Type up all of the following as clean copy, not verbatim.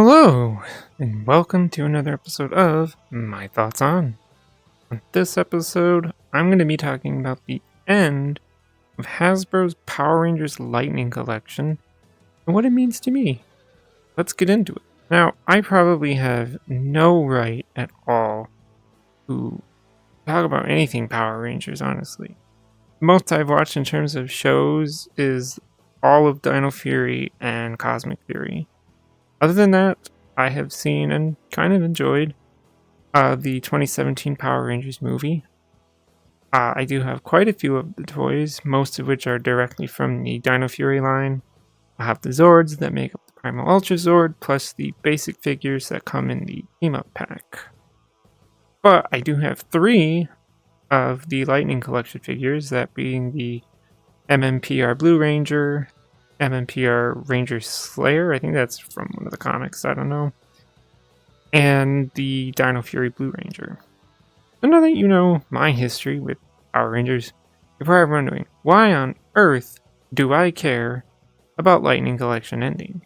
Hello, and welcome to another episode of My Thoughts On. On this episode, I'm going to be talking about the end of Hasbro's Power Rangers Lightning Collection and what it means to me. Let's get into it. Now, I probably have no right at all to talk about anything Power Rangers, honestly. The most I've watched in terms of shows is all of Dino Fury and Cosmic Fury. Other than that, I have seen and kind of enjoyed the 2017 Power Rangers movie. I do have quite a few of the toys, most of which are directly from the Dino Fury line. I have the Zords that make up the Primal Ultra Zord, plus the basic figures that come in the team-up pack. But I do have 3 of the Lightning Collection figures, that being the MMPR Blue Ranger, MMPR Ranger Slayer, I think that's from one of the comics, I don't know, and the Dino Fury Blue Ranger. So now that you know my history with Power Rangers, you're probably wondering, why on earth do I care about Lightning Collection ending?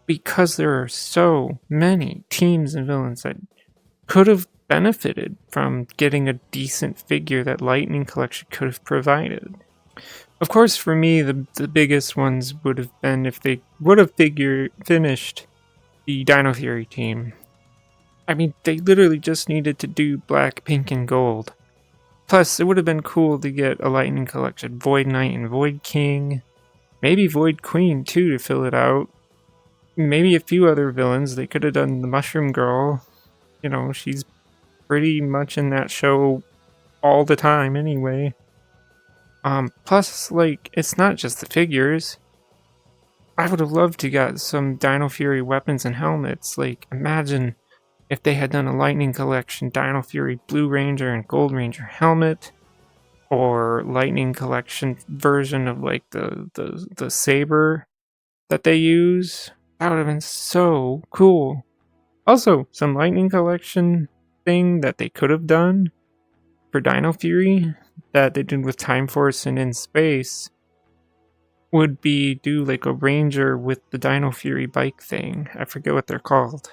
Because there are so many teams and villains that could have benefited from getting a decent figure that Lightning Collection could have provided. Of course, for me, the biggest ones would have been if they would have finished the Dino Fury team. I mean, they literally just needed to do black, pink, and gold. Plus, it would have been cool to get a Lightning Collection Void Knight and Void King. Maybe Void Queen, too, to fill it out. Maybe a few other villains. They could have done the Mushroom Girl. You know, she's pretty much in that show all the time anyway. Plus, like, it's not just the figures. I would have loved to get some Dino Fury weapons and helmets. Like, imagine if they had done a Lightning Collection Dino Fury Blue Ranger and Gold Ranger helmet, or Lightning Collection version of, like, the saber that they use. That would have been so cool. Also, some Lightning Collection thing that they could have done for Dino Fury that they did with Time Force and In Space would be do like a Ranger with the Dino Fury bike thing. I forget what they're called.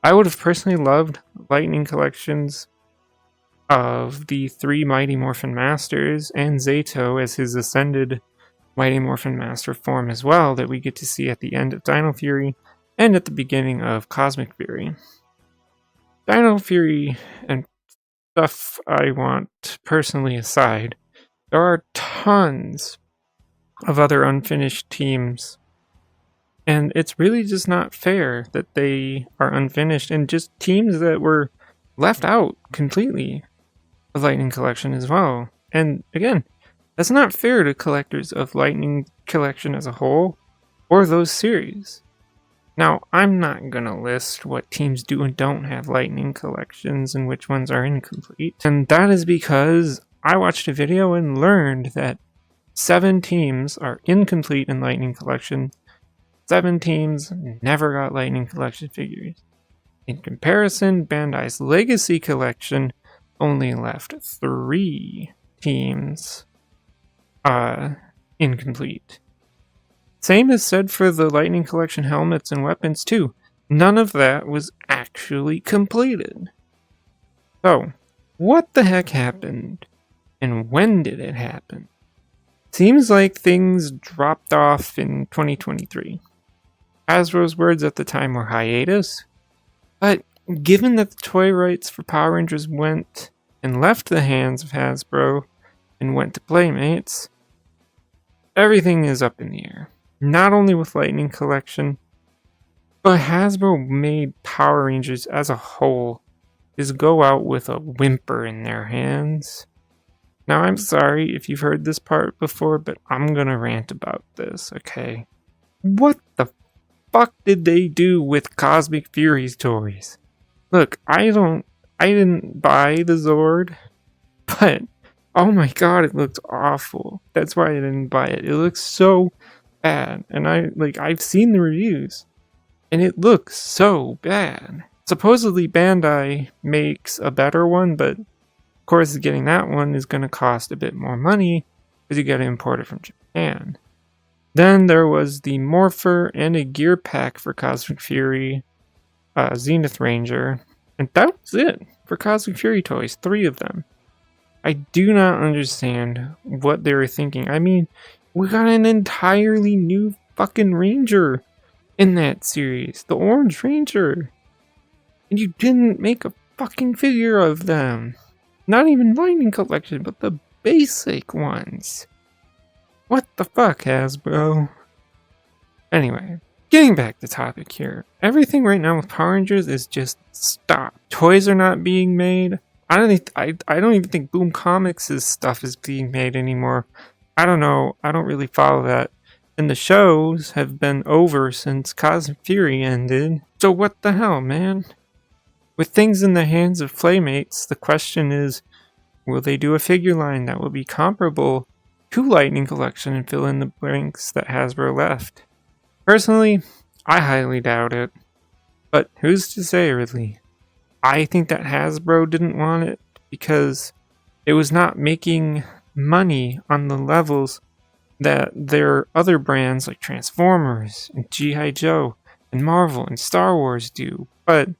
I would have personally loved Lightning Collections of the 3 Mighty Morphin Masters and Zato as his ascended Mighty Morphin Master form as well, that we get to see at the end of Dino Fury and at the beginning of Cosmic Fury. Dino Fury and stuff I want personally aside, there are tons of other unfinished teams, and it's really just not fair that they are unfinished and just teams that were left out completely of Lightning Collection as well. And again, that's not fair to collectors of Lightning Collection as a whole or those series. Now, I'm not gonna list what teams do and don't have Lightning Collections and which ones are incomplete, and that is because I watched a video and learned that 7 teams are incomplete in Lightning Collection, 7 teams never got Lightning Collection figures. In comparison, Bandai's Legacy Collection only left 3 teams incomplete. Same is said for the Lightning Collection helmets and weapons too. None of that was actually completed. So, what the heck happened? And when did it happen? Seems like things dropped off in 2023. Hasbro's words at the time were hiatus, but given that the toy rights for Power Rangers went and left the hands of Hasbro and went to Playmates, everything is up in the air. Not only with Lightning Collection, but Hasbro made Power Rangers as a whole just go out with a whimper in their hands. Now, I'm sorry if you've heard this part before, but I'm gonna rant about this, okay? What the fuck did they do with Cosmic Fury's toys? Look, I didn't buy the Zord, but oh my god, it looked awful. That's why I didn't buy it. It looks so bad, and I've seen the reviews, and it looks so bad. Supposedly Bandai makes a better one, but of course getting that one is going to cost a bit more money because you got to import it from Japan. Then there was the Morpher and a gear pack for Cosmic Fury, Zenith Ranger, and that was it for Cosmic Fury toys, 3 of them. I do not understand what they were thinking. I mean, we got an entirely new fucking Ranger in that series, the Orange Ranger, and you didn't make a fucking figure of them. Not even Lightning Collection, but the basic ones. What the fuck, Hasbro? Anyway, getting back to topic here. Everything right now with Power Rangers is just stop. Toys are not being made. I don't even think Boom Comics' stuff is being made anymore. I don't know. I don't really follow that. And the shows have been over since Cosmic Fury ended. So what the hell, man? With things in the hands of Playmates, the question is, will they do a figure line that will be comparable to Lightning Collection and fill in the blanks that Hasbro left? Personally, I highly doubt it. But who's to say, really? I think that Hasbro didn't want it because it was not making money on the levels that their other brands like Transformers and G.I. Joe and Marvel and Star Wars do. But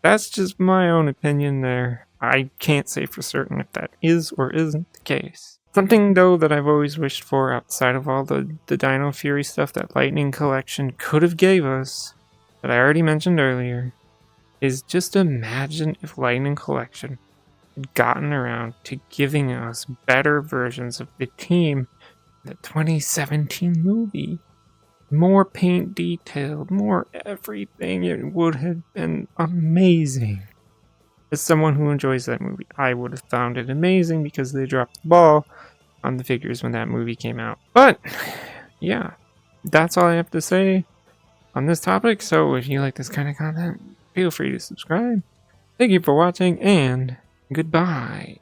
that's just my own opinion there. I can't say for certain if that is or isn't the case. Something, though, that I've always wished for outside of all the Dino Fury stuff that Lightning Collection could have gave us, that I already mentioned earlier, is just imagine if Lightning Collection had gotten around to giving us better versions of the team in the 2017 movie. More paint detailed, more everything. It would have been amazing. As someone who enjoys that movie, I would have found it amazing because they dropped the ball on the figures when that movie came out. But, yeah, that's all I have to say on this topic. So if you like this kind of content, feel free to subscribe. Thank you for watching, and goodbye.